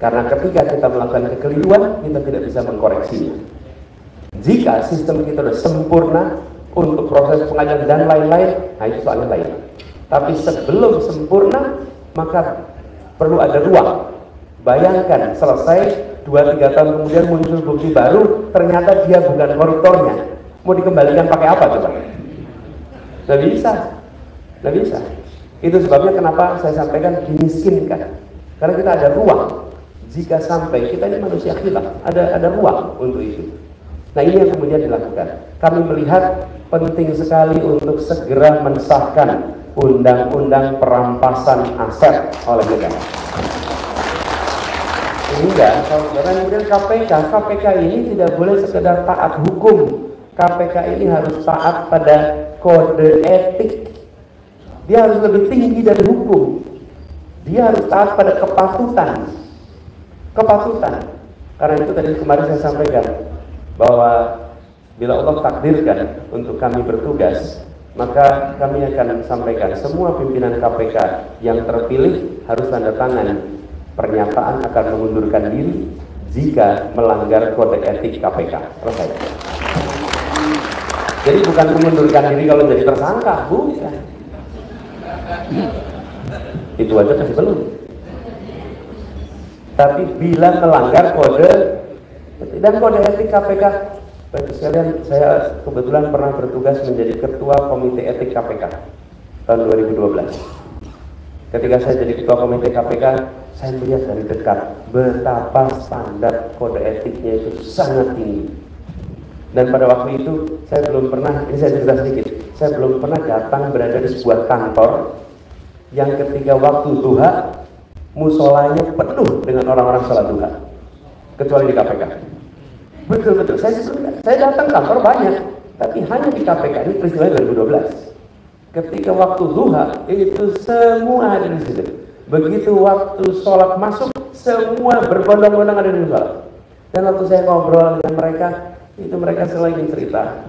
Karena ketika kita melakukan kekeliruan, kita tidak bisa mengkoreksinya. Jika sistem kita sudah sempurna untuk proses pengadilan dan lain-lain, nah itu soalnya lain. Tapi sebelum sempurna, maka perlu ada ruang. Bayangkan selesai 2-3 tahun kemudian muncul bukti baru, ternyata dia bukan koruptornya. Mau dikembalikan pakai apa coba? Nggak bisa. Itu sebabnya kenapa saya sampaikan dimiskinkan. Karena kita ada ruang. Jika sampai kita ini manusia khilaf, ada ruang untuk itu. Nah ini yang kemudian dilakukan. Kami melihat penting sekali untuk segera mensahkan undang-undang perampasan aset oleh negara. Sehingga kalau kemudian KPK ini tidak boleh sekedar taat hukum. KPK ini harus taat pada kode etik. Dia harus lebih tinggi dari hukum. Dia harus taat pada kepatutan. Karena itu tadi kemarin saya sampaikan bahwa bila Allah takdirkan untuk kami bertugas, maka kami akan sampaikan semua pimpinan KPK yang terpilih harus tanda tangan pernyataan akan mengundurkan diri jika melanggar kode etik KPK. Selesai. Jadi bukan mengundurkan diri kalau jadi tersangka, bukan. Itu aja masih belum. Tapi bila melanggar kode dan kode etik KPK, baik sekalian, saya kebetulan pernah bertugas menjadi ketua komite etik KPK tahun 2012. Ketika saya jadi ketua komite KPK, saya melihat dari dekat betapa standar kode etiknya itu sangat tinggi. Dan pada waktu itu saya belum pernah, ini saya cerita sedikit, saya belum pernah datang berada di sebuah kantor yang ketika waktu duha musolanya penuh dengan orang-orang salat duha, kecuali di KPK. Betul-betul, saya datang kantor banyak, tapi hanya di KPK ini peristiwa 2012. Ketika waktu duha itu semua ada di situ. Begitu waktu sholat masuk, semua berbondong-bondong ada di musola. Dan waktu saya ngobrol dengan mereka, itu mereka selalu cerita.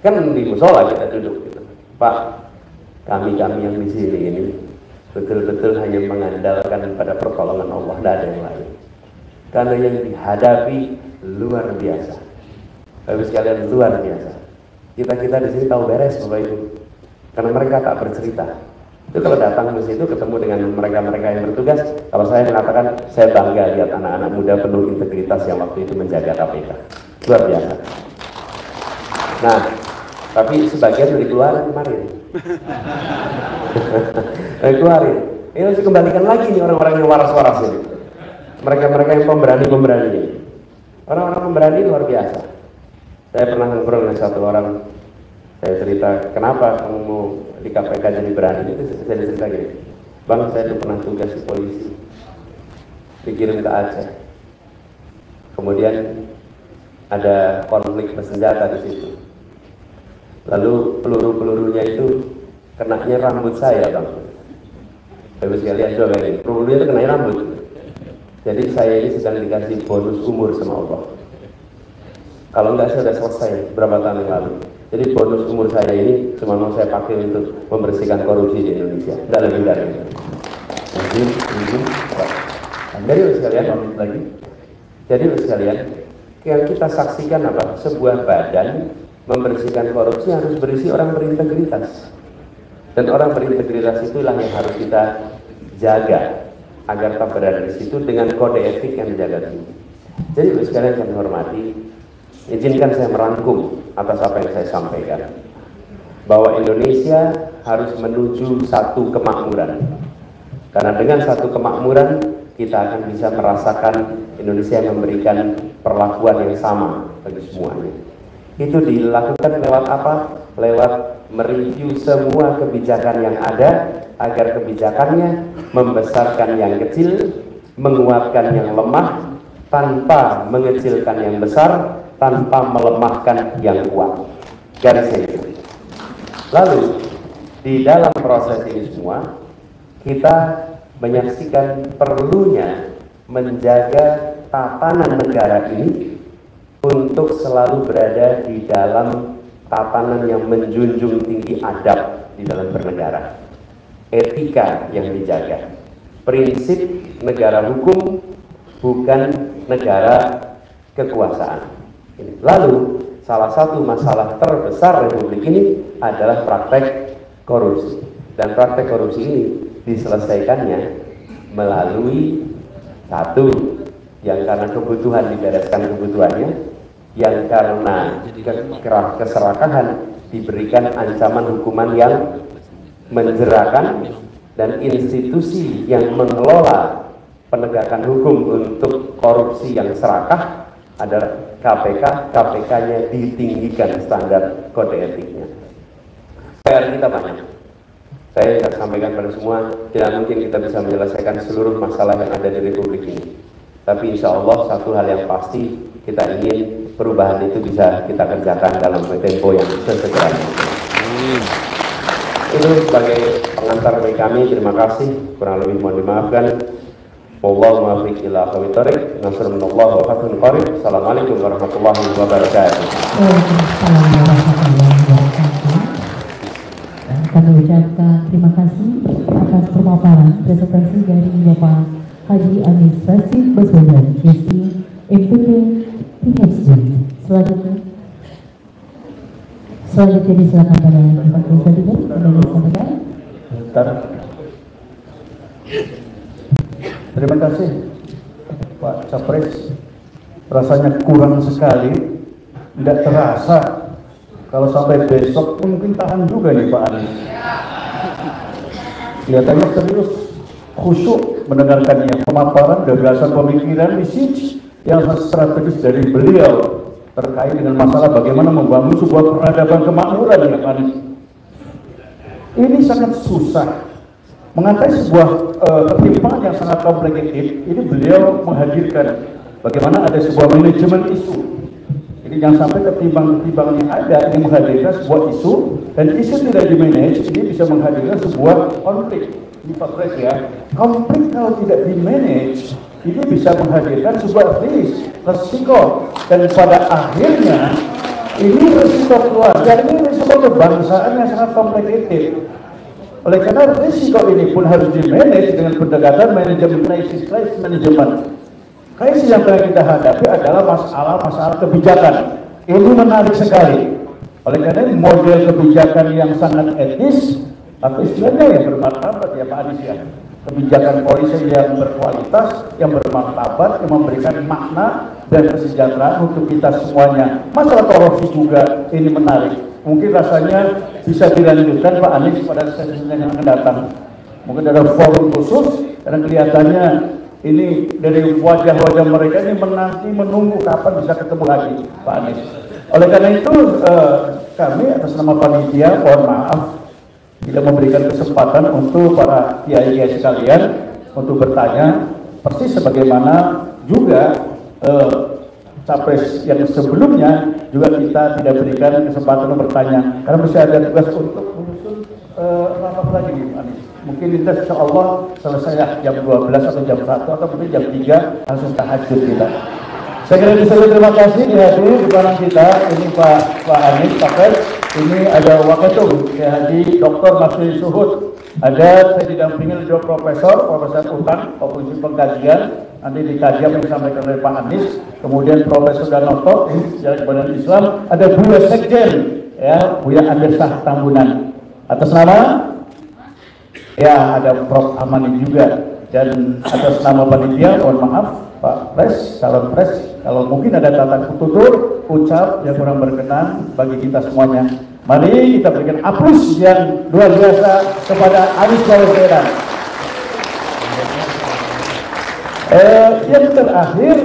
Kan di musola kita duduk gitu. Pak, kami yang di sini ini betul-betul hanya mengandalkan pada pertolongan Allah, tidak ada yang lain. Karena yang dihadapi luar biasa. Bapak sekalian, luar biasa. Kita di sini tahu beres Bapak Ibu. Karena mereka tak bercerita. Itu kalau datang ke situ ketemu dengan mereka-mereka yang bertugas, kalau saya mengatakan saya bangga lihat anak-anak muda penuh integritas yang waktu itu menjaga KPK. Luar biasa. Nah, tapi sebagian udah dikeluarin kemarin. Keluarin. Ini harus dikembalikan lagi nih orang-orang yang waras-waras ini. Mereka-mereka yang pemberani ini. Orang-orang pemberani luar biasa. Saya pernah ngobrol dengan satu orang. Saya cerita, kenapa kamu mau di KPK jadi berani? Itu saya cerita gini, Bang, saya tuh pernah tugas di polisi, dikirim ke Aceh. Kemudian ada konflik bersenjata di situ. Lalu peluru-pelurunya itu kenanya rambut saya, Bang. Bapak sekalian coba ini, pelurunya itu kenanya rambut. Jadi saya ini sedang dikasih bonus umur sama Allah. Kalau enggak saya sudah selesai berapa tahun yang lalu. Jadi bonus umur saya ini cuma mau saya pakai untuk membersihkan korupsi di Indonesia. Tidak lebih dari itu. Jadi sekalian, lagi. Jadi sekalian, yang kita saksikan apa? Sebuah badan membersihkan korupsi harus berisi orang berintegritas. Dan orang berintegritas itulah yang harus kita jaga agar tak berada di situ dengan kode etik yang dijaga tinggi. Jadi sekalian kami hormati, izinkan saya merangkum atas apa yang saya sampaikan, bahwa Indonesia harus menuju satu kemakmuran. Karena dengan satu kemakmuran kita akan bisa merasakan Indonesia memberikan perlakuan yang sama bagi semuanya. Itu dilakukan lewat apa? Lewat mereview semua kebijakan yang ada agar kebijakannya membesarkan yang kecil, menguatkan yang lemah, tanpa mengecilkan yang besar, tanpa melemahkan yang kuat. Garisnya itu. Lalu di dalam proses ini semua kita menyaksikan perlunya menjaga tatanan negara ini untuk selalu berada di dalam tatanan yang menjunjung tinggi adab di dalam bernegara, etika yang dijaga, prinsip negara hukum bukan negara kekuasaan. Lalu salah satu masalah terbesar Republik ini adalah praktek korupsi, dan praktek korupsi ini diselesaikannya melalui satu, yang karena kebutuhan dibereskan kebutuhannya, yang karena keserakahan diberikan ancaman hukuman yang menjerakan, dan institusi yang mengelola penegakan hukum untuk korupsi yang serakah adalah KPK. KPK-nya ditinggikan standar kode etiknya. PR kita banyak. Saya ingin sampaikan pada semua, tidak mungkin kita bisa menyelesaikan seluruh masalah yang ada di Republik ini. Tapi insya Allah satu hal yang pasti, kita ingin perubahan itu bisa kita kerjakan dalam tempo yang sesegera mungkin. Itu sebagai pengantar bagi kami. Terima kasih. Kurang lebih mohon dimaafkan. Wallahu muwaffiq ila aqwamit thoriq. Nasrullah wa fathun qarib. Assalamualaikum warahmatullahi wabarakatuh. Waalaikumsalam warahmatullahi wabarakatuh. Kami ucapkan terima kasih atas pemaparan presentasi dari Bapak Haji Anies Rashid Baswedan, PhD, MPT, PhD. Selanjutnya disilakan pada Bapak Presiden untuk disampaikan. Terima kasih Pak Capres. Rasanya kurang sekali, tidak terasa. Kalau sampai besok pun mungkin tahan juga nih Pak Anies. Kelihatannya serius, khusyuk mendengarkannya, pemaparan gagasan pemikiran misi yang strategis dari beliau terkait dengan masalah bagaimana membangun sebuah peradaban kemakmuran ya Pak Anies. Ini sangat susah. Mengatai sebuah ketimpangan yang sangat komplikatif, ini beliau menghadirkan bagaimana ada sebuah manajemen isu. Jadi jangan sampai ketimbang-ketimbang yang ada ini menghadirkan sebuah isu, dan isu tidak dimanage, ini bisa menghadirkan sebuah konflik. Ini Pak Pres ya, konflik kalau tidak dimanage, ini bisa menghadirkan sebuah risiko, dan pada akhirnya ini risiko keluarga, ini risiko kebangsaan yang sangat komplikatif. Oleh karena risiko ini pun harus dimanage dengan pendekatan manajemen crisis management. Krisis yang kita hadapi adalah masalah kebijakan. Ini menarik sekali. Oleh karena ini model kebijakan yang sangat etis, atau istilahnya yang bermartabat ya Pak Anies ya. Kebijakan polisi yang berkualitas, yang bermartabat, yang memberikan makna dan kesejahteraan untuk kita semuanya. Masalah korupsi juga ini menarik. Mungkin rasanya bisa dilanjutkan Pak Anies pada sesi yang akan datang. Mungkin ada forum khusus, karena kelihatannya ini dari wajah-wajah mereka ini menunggu kapan bisa ketemu lagi Pak Anies. Oleh karena itu kami atas nama panitia mohon maaf tidak memberikan kesempatan untuk para kiai-kiai sekalian untuk bertanya, persis sebagaimana juga capres yang sebelumnya juga kita tidak berikan kesempatan untuk bertanya karena masih ada tugas untuk menyusun rapat lagi nih Anies. Mungkin kita insya Allah selesai jam 12 atau jam 1 atau mungkin jam 3 langsung tahajud kita. Saya kira bisa terima kasih dihadiri di belakang kita. Ini Pak Anies, Pak Pres. Ini ada Waketum, Haji Dr. Masri Suhud. Ada saya didampingi oleh Profesor Utang, Komisi Pengkajian. Nanti dikaji apa yang disampaikan oleh Pak Anies. Kemudian Profesor Danoto, Sejarah Kebadan Islam. Ada Buya Sekjen, ya Buya Andesah Tambunan. Atas nama ya ada Prof. Amani juga, dan atas nama panitia mohon maaf Pak Pres, calon Pres, kalau mungkin ada tata tutur ucap yang kurang berkenan bagi kita semuanya. Mari kita berikan aplaus yang luar biasa kepada Anies Baswedan. Yang terakhir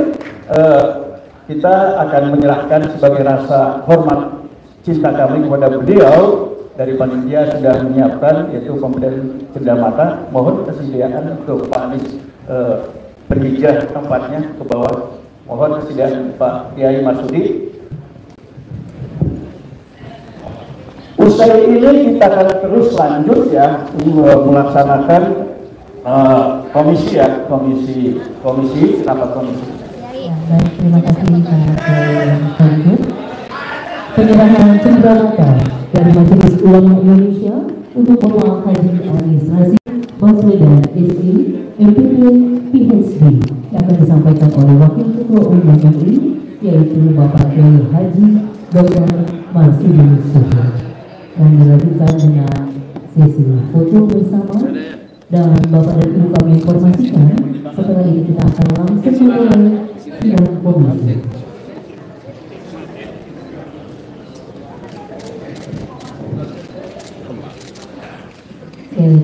kita akan menyerahkan sebagai rasa hormat cinta kami kepada beliau. Dari panitia sudah menyiapkan yaitu pemberian cenderamata. Mohon kesediaan untuk Pak Anies berhijrah tempatnya ke bawah. Mohon kesediaan Pak Kiai Marsudi. Usai ini kita akan terus lanjut ya melaksanakan komisi rapat komisi. Ya, baik, terima kasih Pak Kiai. Penyerahan cenderamata dari Majelis Ulama Indonesia untuk penguat haji administrasi Baswedan SI MPP PhD yang akan disampaikan oleh Wakil Ketua Umum MUI yaitu Bapak Kiai Haji Dr. Marsudi Sufi, dan dilanjutkan dengan sesi foto bersama. Dan Bapak dan Ibu kami informasikan setelah ini kita akan langsung mulai sidang komisi. Sekali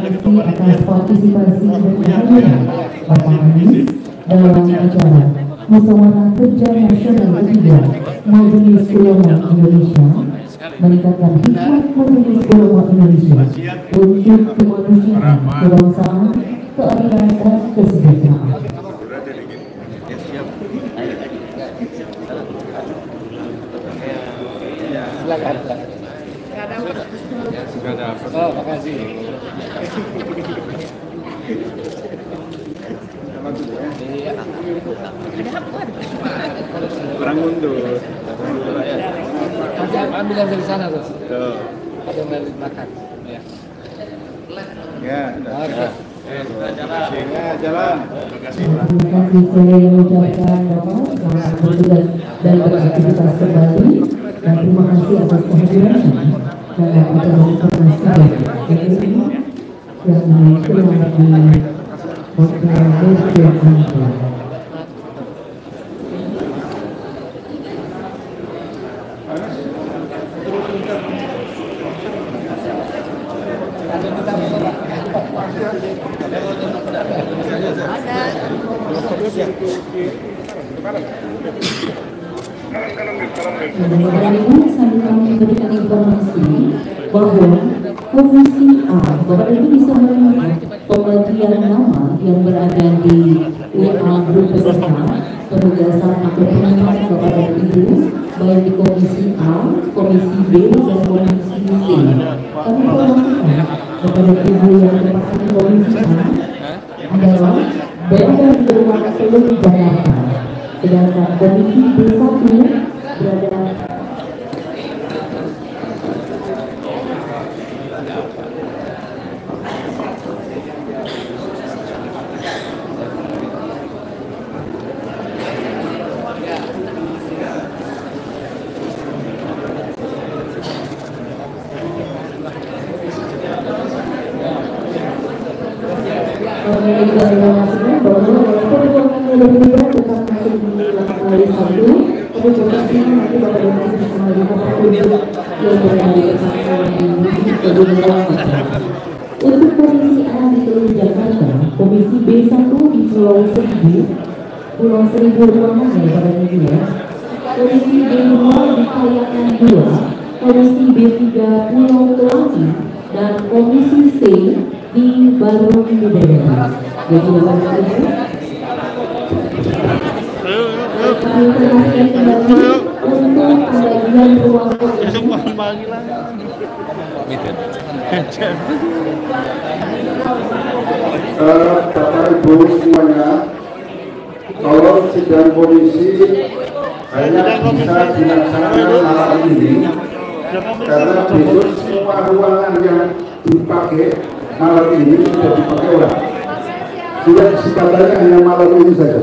lagi terima kasih atas partisipasi dan kehadiran Bapak Anies dalam acara Musyawarah Kerja Nasional ketiga Majelis Ulama Indonesia, meningkatkan hikmat Majelis Ulama Indonesia untuk kemanusiaan, kebangsaan, keadilan dan kesejahteraan. Oh, makasih. Kurang mundur. Ambil yang dari sana tuh. Ada yang dari belakang. Ya. Ya, Oke. jalan. Terima kasih saya mengucapkan Bapak selamat bertugas dan beraktivitas kembali, dan terima kasih atas kehadirannya dalam acara informasi yang telah di sambil kami memberikan informasi bahwa Komisi A, Bapak Ibu bisa melihat pembagian nama yang berada di WA grup peserta penugasan atau pengumuman kepada Ibu baik di Komisi A, Komisi B, dan Komisi C. Kami perhatikan kepada Ibu yang berada di Komisi A adalah berada di rumah Teluk Jakarta, sedangkan Komisi B1 berada untuk Komisi A di Teluk Jakarta, Komisi B1 di Pulau Seribu ruangan ya pada ini ya. Komisi B2 di Kayangan 2, Komisi B3 Pulau Kelangi, dan Komisi C di Barong Bidadari. Jadi Bapak Ibu, kami perhatikan kembali untuk pembagian ruang komisi. Bapak Ibu semuanya, kalau sidang komisi hanya bisa dilaksanakan malam ini karena besok semua ruangan yang dipakai malam ini sudah dipakai orang. Sudah disikatannya hanya malam ini saja.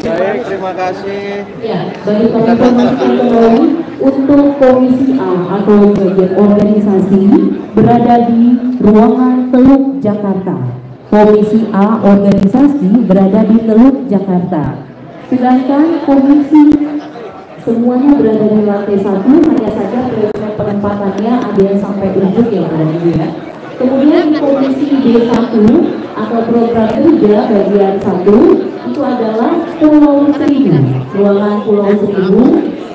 Baik, terima kasih. Ya, bagi kami untuk Komisi A atau bagian organisasi berada di ruangan Teluk Jakarta. Komisi A organisasi berada di Teluk Jakarta. Sedangkan komisi semuanya berada di lantai 1, hanya saja penempatannya ada yang sampai ujung ya Bapak Ibu ya. Kemudian Komisi B1 atau program kerja bagian 1 itu adalah Pulau Seribu, ruangan Pulau Seribu.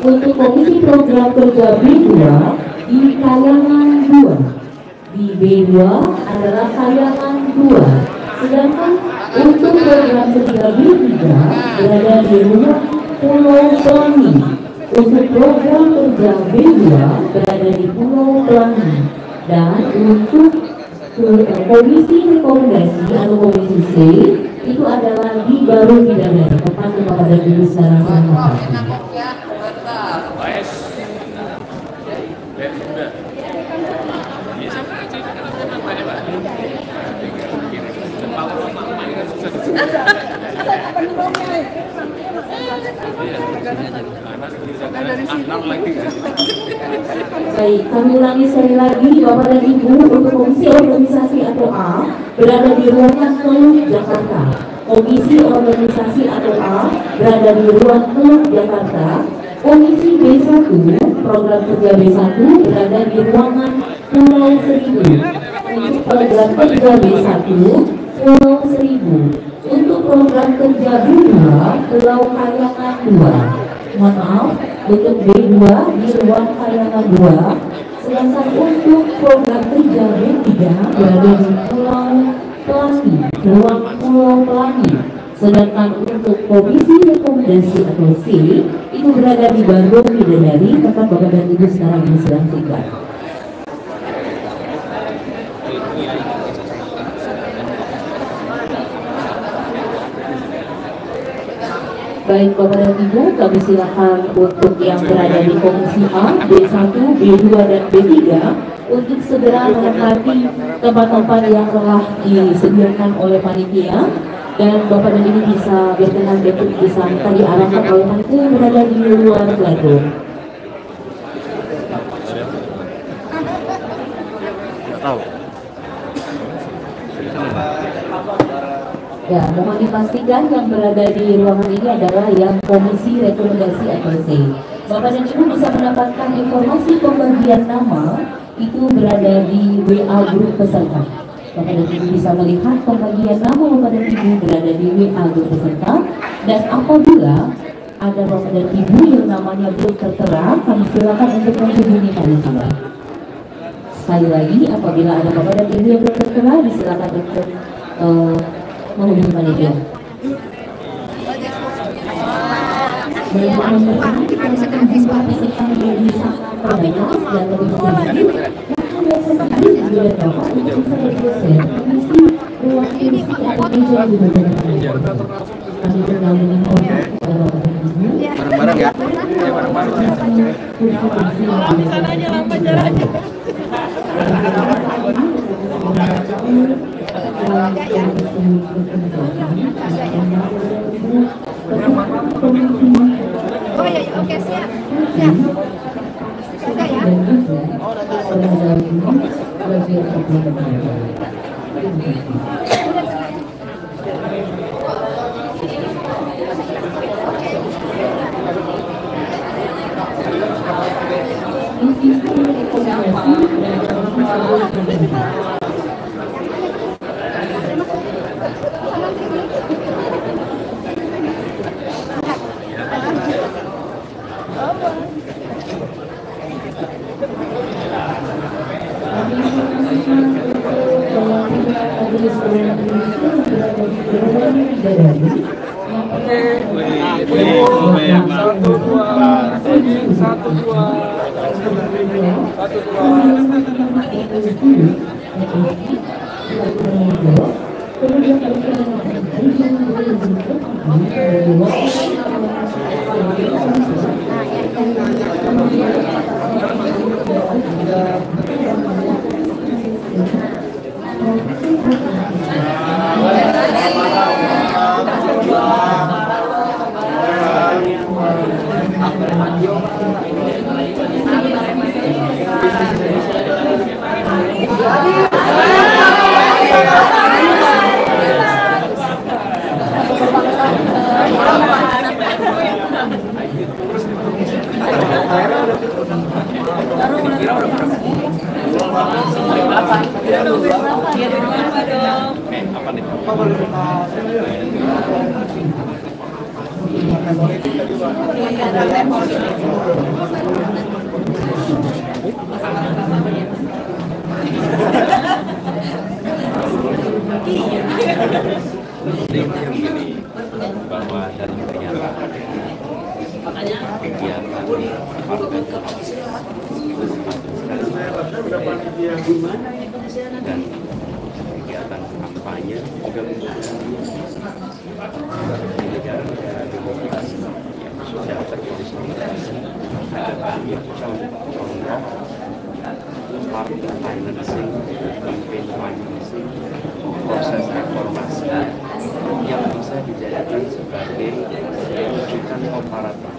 Untuk Komisi program kerja B2 di Kayangan 2. di B2 adalah kayangan 2. Sedangkan untuk program kerja B3 berada di ruang Pulau Pelangi. Untuk program kerja B2 berada di Pulau Pelangi. Dan untuk komisi rekomendasi atau komisi C itu adalah di Baru Bidadari, tempat kepada Ibu secara sama. Baik, kami ulangi sekali lagi, Bapak dan Ibu, untuk komisi organisasi atau A berada di ruangan Teluk Jakarta. Komisi organisasi atau A berada di ruang Teluk Jakarta. Komisi B1, program kerja B1 berada di ruangan Pulau Seribu. Untuk program kerja B1, Pulau Seribu. Untuk program kerja B2, Pulau Kayangan 2. Mohon maaf, untuk B2 di ruang Kayangan 2. Sedangkan untuk program kerja B3 berada di Pulau Pelangi, ruang Pulau Pelangi. Sedangkan untuk komisi rekomendasi atau C itu berada di Bandung Bidadari, tempat Bapak dan Ibu sekarang ini sedang tinggal. Baik Bapak dan Ibu, kami silakan untuk yang berada di komisi A, B1, B2 dan B3 untuk segera menempati tempat-tempat yang telah disediakan oleh panitia. Dan Bapak dan Ibu bisa berkenan bisa tadi arahkan oleh panitia yang berada di luar pelajaran. Ya, mohon dipastikan yang berada di ruangan ini adalah yang komisi rekomendasi atau C. Bapak dan Ibu bisa mendapatkan informasi pembagian nama itu berada di WA grup peserta. Bapak dan Ibu bisa melihat pembagian nama Bapak dan Ibu berada di WA grup peserta. Dan apabila ada Bapak dan Ibu yang namanya belum tertera, kami silakan untuk menghubungi panitia. Sekali lagi, apabila ada Bapak dan Ibu yang belum tertera, disilakan untuk menghubungi panitia. Bareng-bareng ya. Sana aja lambat jaraknya. Oh ya, oke siap. Siap. Sudah ya. bahwa dari pernyataan kegiatan partai dan kegiatan kampanye juga di negara-negara demokrasi yang sudah terjadi demokrasi ada banyak contoh party financing, campaign financing, proses reformasi yang bisa dijadikan sebagai rujukan komparatif